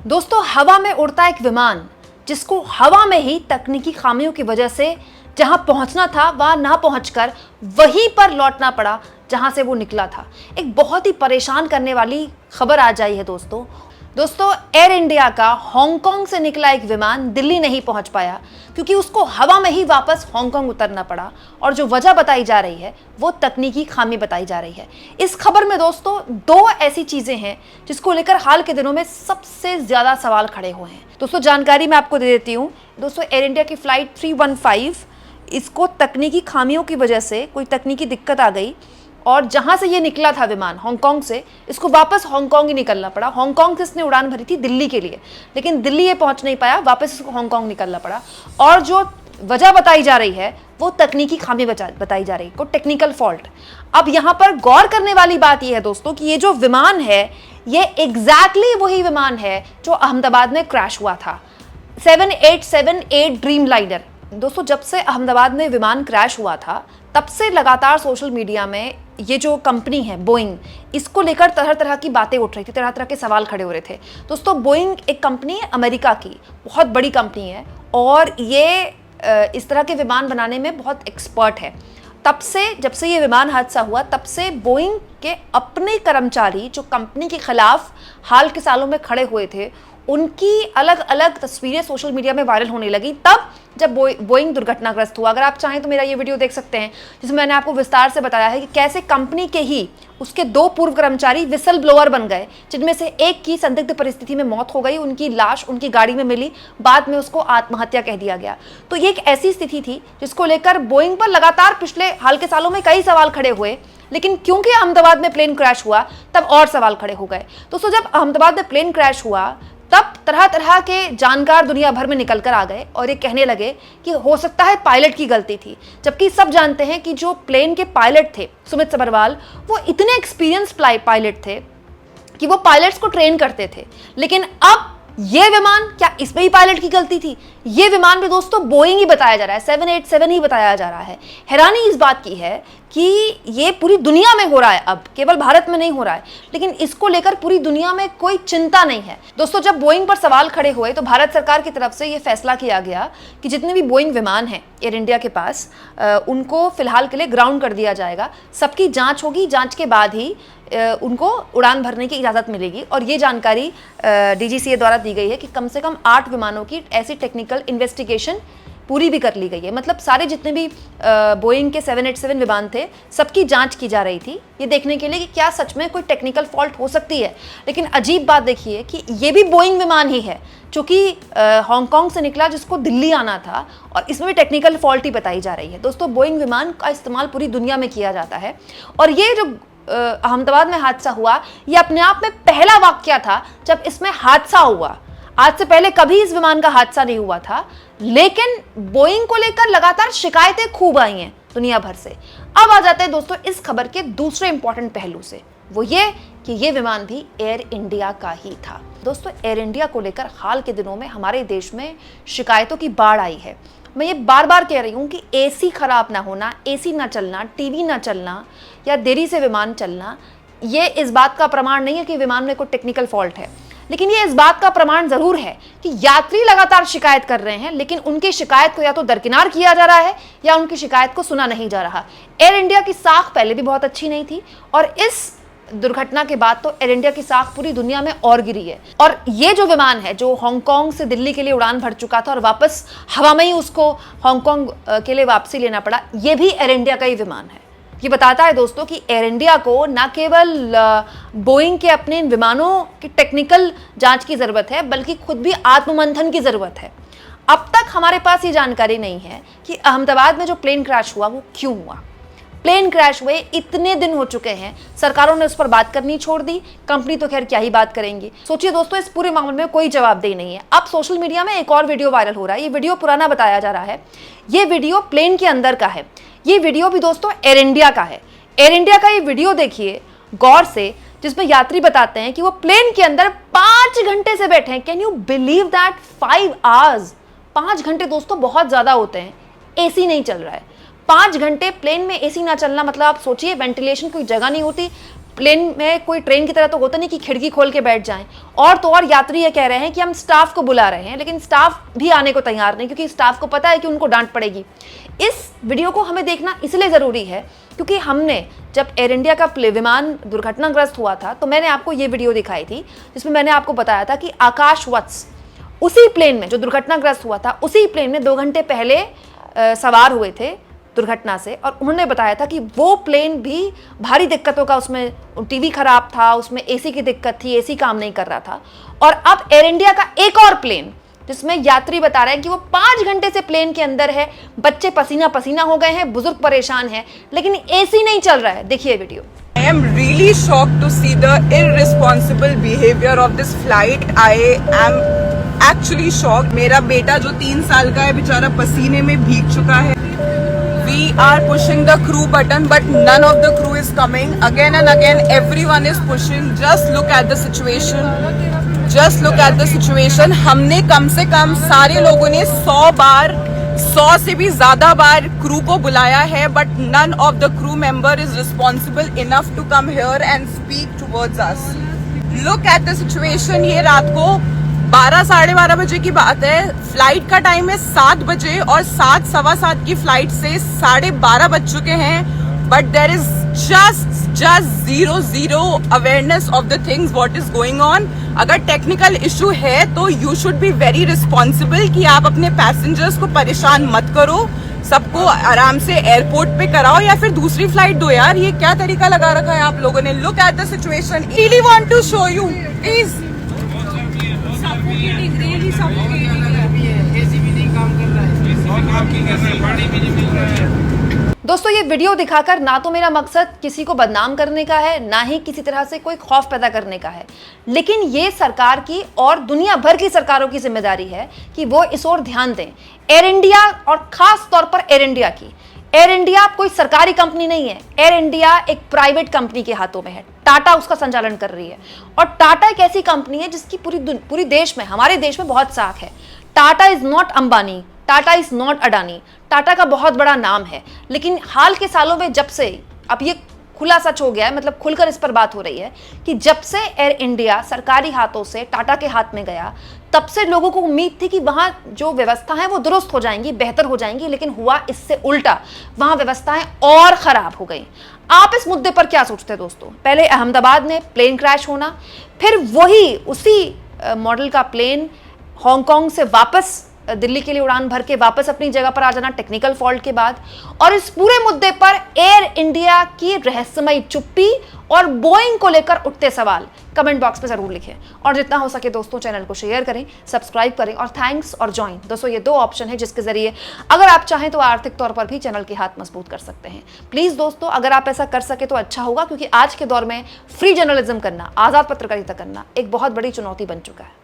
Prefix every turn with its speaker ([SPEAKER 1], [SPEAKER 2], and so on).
[SPEAKER 1] दोस्तों, हवा में उड़ता एक विमान जिसको हवा में ही तकनीकी खामियों की वजह से जहां पहुंचना था वहां ना पहुंचकर वहीं पर लौटना पड़ा जहां से वो निकला था। एक बहुत ही परेशान करने वाली खबर आ जाई है दोस्तों, एयर इंडिया का हांगकांग से निकला एक विमान दिल्ली नहीं पहुंच पाया क्योंकि उसको हवा में ही वापस हांगकांग उतरना पड़ा। और जो वजह बताई जा रही है वो तकनीकी खामी बताई जा रही है। इस खबर में दोस्तों दो ऐसी चीजें हैं जिसको लेकर हाल के दिनों में सबसे ज्यादा सवाल खड़े हुए हैं। दोस्तों, जानकारी मैं आपको दे देती हूँ। दोस्तों, एयर इंडिया की फ्लाइट 315 इसको तकनीकी खामियों की वजह से कोई तकनीकी दिक्कत आ गई और जहां से ये निकला था विमान हांगकांग से, इसको वापस हांगकांग ही निकलना पड़ा। हांगकांग से इसने उड़ान भरी थी दिल्ली के लिए, लेकिन दिल्ली ये पहुंच नहीं पाया, वापस इसको हांगकांग निकलना पड़ा। और जो वजह बताई जा रही है वो तकनीकी खामी बताई जा रही है, को टेक्निकल फॉल्ट। अब यहाँ पर गौर करने वाली बात यह है दोस्तों कि ये जो विमान है ये एग्जैक्टली वही विमान है जो अहमदाबाद में क्रैश हुआ था, 7878 ड्रीम लाइनर। दोस्तों, जब से अहमदाबाद में विमान क्रैश हुआ था तब से लगातार सोशल मीडिया में ये जो कंपनी है बोइंग, इसको लेकर तरह तरह की बातें उठ रही थी, तरह तरह के सवाल खड़े हो रहे थे। दोस्तों, बोइंग एक कंपनी है अमेरिका की, बहुत बड़ी कंपनी है और ये इस तरह के विमान बनाने में बहुत एक्सपर्ट है। तब से जब से ये विमान हादसा हुआ तब से बोइंग के अपने कर्मचारी जो कंपनी के खिलाफ हाल के सालों में खड़े हुए थे, उनकी अलग अलग तस्वीरें सोशल मीडिया में वायरल होने लगी तब जब बोइंग दुर्घटनाग्रस्त हुआ। अगर आप चाहें तो मेरा ये वीडियो देख सकते हैं जिसमें मैंने आपको विस्तार से बताया है कि कैसे कंपनी के ही उसके 2 पूर्व कर्मचारी विसल ब्लोअर बन गए, जिनमें से एक की संदिग्ध परिस्थिति में मौत हो गई, उनकी लाश उनकी गाड़ी में मिली, बाद में उसको आत्महत्या कह दिया गया। तो ये एक ऐसी स्थिति थी जिसको लेकर बोइंग पर लगातार पिछले हाल के सालों में कई सवाल खड़े हुए, लेकिन क्योंकि अहमदाबाद में प्लेन क्रैश हुआ तब और सवाल खड़े हो गए। दोस्तों, जब अहमदाबाद में प्लेन क्रैश हुआ तब तरह तरह के जानकार दुनिया भर में निकल कर आ गए और ये कहने लगे कि हो सकता है पायलट की गलती थी, जबकि सब जानते हैं कि जो प्लेन के पायलट थे सुमित सबरवाल, वो इतने एक्सपीरियंस पायलट थे कि वो पायलट्स को ट्रेन करते थे। लेकिन अब ये विमान, क्या इसमें ही पायलट की गलती थी? ये विमान भी दोस्तों बोइंग ही बताया जा रहा है, 787 ही बताया जा रहा है। हैरानी इस बात की है कि ये पूरी दुनिया में हो रहा है, अब केवल भारत में नहीं हो रहा है, लेकिन इसको लेकर पूरी दुनिया में कोई चिंता नहीं है। दोस्तों, जब बोइंग पर सवाल खड़े हुए तो भारत सरकार की तरफ से ये फैसला किया गया कि जितने भी बोइंग विमान हैं एयर इंडिया के पास, उनको फिलहाल के लिए ग्राउंड कर दिया जाएगा। सबकी जांच होगी, जांच के बाद ही उनको उड़ान भरने की इजाज़त मिलेगी। और ये जानकारी DGCA द्वारा दी गई है कि कम से कम 8 विमानों की ऐसी टेक्निकल इन्वेस्टिगेशन पूरी भी कर ली गई है। मतलब सारे जितने भी बोइंग के 787 विमान थे सबकी जांच की जा रही थी, ये देखने के लिए कि क्या सच में कोई टेक्निकल फॉल्ट हो सकती है। लेकिन अजीब बात देखिए कि ये भी बोइंग विमान ही है जो कि हांगकांग से निकला, जिसको दिल्ली आना था, और इसमें भी टेक्निकल फॉल्ट ही बताई जा रही है। दोस्तों, बोइंग विमान का इस्तेमाल पूरी दुनिया में किया जाता है और ये जो अहमदाबाद में हादसा हुआ ये अपने आप में पहला वाकया था जब इसमें हादसा हुआ। आज से पहले कभी इस विमान का हादसा नहीं हुआ था, लेकिन बोइंग को लेकर लगातार शिकायतें खूब आई हैं दुनिया भर से। अब आ जाते हैं दोस्तों इस खबर के दूसरे इंपॉर्टेंट पहलू से, वो ये कि ये विमान भी एयर इंडिया का ही था। दोस्तों, एयर इंडिया को लेकर हाल के दिनों में हमारे देश में शिकायतों की बाढ़ आई है। मैं ये बार बार कह रही हूँ कि AC खराब ना होना, AC ना चलना, TV ना चलना या देरी से विमान चलना, ये इस बात का प्रमाण नहीं है कि विमान में कोई टेक्निकल फॉल्ट है, लेकिन ये इस बात का प्रमाण जरूर है कि यात्री लगातार शिकायत कर रहे हैं, लेकिन उनकी शिकायत को या तो दरकिनार किया जा रहा है या उनकी शिकायत को सुना नहीं जा रहा। एयर इंडिया की साख पहले भी बहुत अच्छी नहीं थी और इस दुर्घटना के बाद तो एयर इंडिया की साख पूरी दुनिया में और गिरी है। और ये जो विमान है जो हांगकांग से दिल्ली के लिए उड़ान भर चुका था और वापस हवा में ही उसको हांगकांग के लिए वापसी लेना पड़ा, ये भी एयर इंडिया का ही विमान है। ये बताता है दोस्तों कि एयर इंडिया को न केवल बोइंग के अपने विमानों की टेक्निकल जांच की ज़रूरत है, बल्कि खुद भी आत्ममंथन की ज़रूरत है। अब तक हमारे पास ये जानकारी नहीं है कि अहमदाबाद में जो प्लेन क्रैश हुआ वो क्यों हुआ। प्लेन क्रैश हुए इतने दिन हो चुके हैं, सरकारों ने उस पर बात करनी छोड़ दी, कंपनी तो खैर क्या ही बात करेंगी। सोचिए दोस्तों, इस पूरे मामले में कोई जवाबदेही नहीं है। अब सोशल मीडिया में एक और वीडियो वायरल हो रहा है, ये वीडियो पुराना बताया जा रहा है, ये वीडियो प्लेन के अंदर का है। ये वीडियो भी दोस्तों एयर इंडिया का है। एयर इंडिया का ये वीडियो देखिए गौर से, जिसमें यात्री बताते हैं कि वो प्लेन के अंदर 5 घंटे से बैठे हैं। Can you believe that? 5 hours, 5 घंटे दोस्तों बहुत ज्यादा होते हैं। AC नहीं चल रहा है, 5 घंटे प्लेन में AC ना चलना, मतलब आप सोचिए वेंटिलेशन कोई जगह नहीं होती, प्लेन में कोई ट्रेन की तरह तो होता नहीं कि खिड़की खोल के बैठ जाएं। और तो और यात्री ये कह रहे हैं कि हम स्टाफ को बुला रहे हैं, लेकिन स्टाफ भी आने को तैयार नहीं, क्योंकि स्टाफ को पता है कि उनको डांट पड़ेगी। इस वीडियो को हमें देखना इसलिए ज़रूरी है क्योंकि हमने जब एयर इंडिया का विमान दुर्घटनाग्रस्त हुआ था तो मैंने आपको ये वीडियो दिखाई थी जिसमें मैंने आपको बताया था कि आकाश वत्स उसी प्लेन में जो दुर्घटनाग्रस्त हुआ था, उसी प्लेन में 2 घंटे पहले सवार हुए थे दुर्घटना से, और उन्होंने बताया था कि वो प्लेन भी भारी दिक्कतों का, उसमें टीवी खराब था, उसमें एसी की दिक्कत थी, एसी काम नहीं कर रहा था। और अब एयर इंडिया का एक और प्लेन जिसमें यात्री बता रहे हैं कि वो 5 घंटे से प्लेन के अंदर है, बच्चे पसीना पसीना हो गए हैं, बुजुर्ग परेशान हैं, लेकिन एसी नहीं चल रहा है। देखिए video.
[SPEAKER 2] I am really shocked to see the irresponsible behavior of this flight. I am actually shocked. मेरा बेटा जो 3 साल का है बेचारा पसीने में भीग चुका है। We are pushing the crew button, but none of the crew is coming. Again and again, everyone is pushing. Just look at the situation. Just look at the situation. हमने कम से कम सारे लोगों ने 100 से भी ज्यादा बार क्रू को बुलाया है, but none of the crew member is responsible enough to come here and speak towards us. Look at the situation. ये रात को 12 साढ़े 12 बजे की बात है। फ्लाइट का टाइम है 7 बजे और 7 सवा 7 की फ्लाइट से 12:30 बज चुके हैं, but there is just zero awareness of the things what is going on. अगर टेक्निकल इशू है तो you should be very responsible कि आप अपने पैसेंजर्स को परेशान मत करो, सबको आराम से एयरपोर्ट पे कराओ या फिर दूसरी फ्लाइट दो। यार ये क्या तरीका लगा रखा है आप लोगों ने। Look at the situation. Really want to show you please.
[SPEAKER 1] दोस्तों ये वीडियो दिखाकर ना तो मेरा मकसद किसी को बदनाम करने का है, ना ही किसी तरह से कोई खौफ पैदा करने का है, लेकिन ये सरकार की और दुनिया भर की सरकारों की जिम्मेदारी है कि वो इस ओर ध्यान दें। एयर इंडिया और खास तौर पर एयर इंडिया की, एयर इंडिया कोई सरकारी कंपनी नहीं है, एयर इंडिया एक प्राइवेट कंपनी के हाथों में है। टाटा उसका संचालन कर रही है और टाटा एक ऐसी कंपनी है जिसकी पूरी देश में, हमारे देश में बहुत साख है। Tata is not Ambani, Tata is not Adani. Tata का बहुत बड़ा नाम है, लेकिन हाल के सालों में जब से अब ये खुला सच हो गया है, मतलब खुलकर इस पर बात हो रही है कि जब से एयर इंडिया सरकारी हाथों से टाटा के हाथ में गया, तब से लोगों को उम्मीद थी कि वहां जो व्यवस्था है वो दुरुस्त हो जाएंगी, बेहतर हो जाएंगी, लेकिन हुआ इससे उल्टा। वहां व्यवस्थाएं और खराब हो गई। आप इस मुद्दे पर क्या सोचते हैं दोस्तों? पहले अहमदाबाद में प्लेन क्रैश होना, फिर वही उसी मॉडल का प्लेन हांगकांग से वापस दिल्ली के लिए उड़ान भर के वापस अपनी जगह पर आ जाना टेक्निकल फॉल्ट के बाद, और इस पूरे मुद्दे पर एयर इंडिया की रहस्यमयी चुप्पी और बोइंग को लेकर उठते सवाल कमेंट बॉक्स में जरूर लिखें। और जितना हो सके दोस्तों चैनल को शेयर करें, सब्सक्राइब करें और थैंक्स और ज्वाइन। दोस्तों ये 2 ऑप्शन है जिसके जरिए अगर आप चाहें तो आर्थिक तौर पर भी चैनल के हाथ मजबूत कर सकते हैं। प्लीज दोस्तों अगर आप ऐसा कर सके तो अच्छा होगा, क्योंकि आज के दौर में फ्री जर्नलिज्म करना, आजाद पत्रकारिता करना एक बहुत बड़ी चुनौती बन चुका है।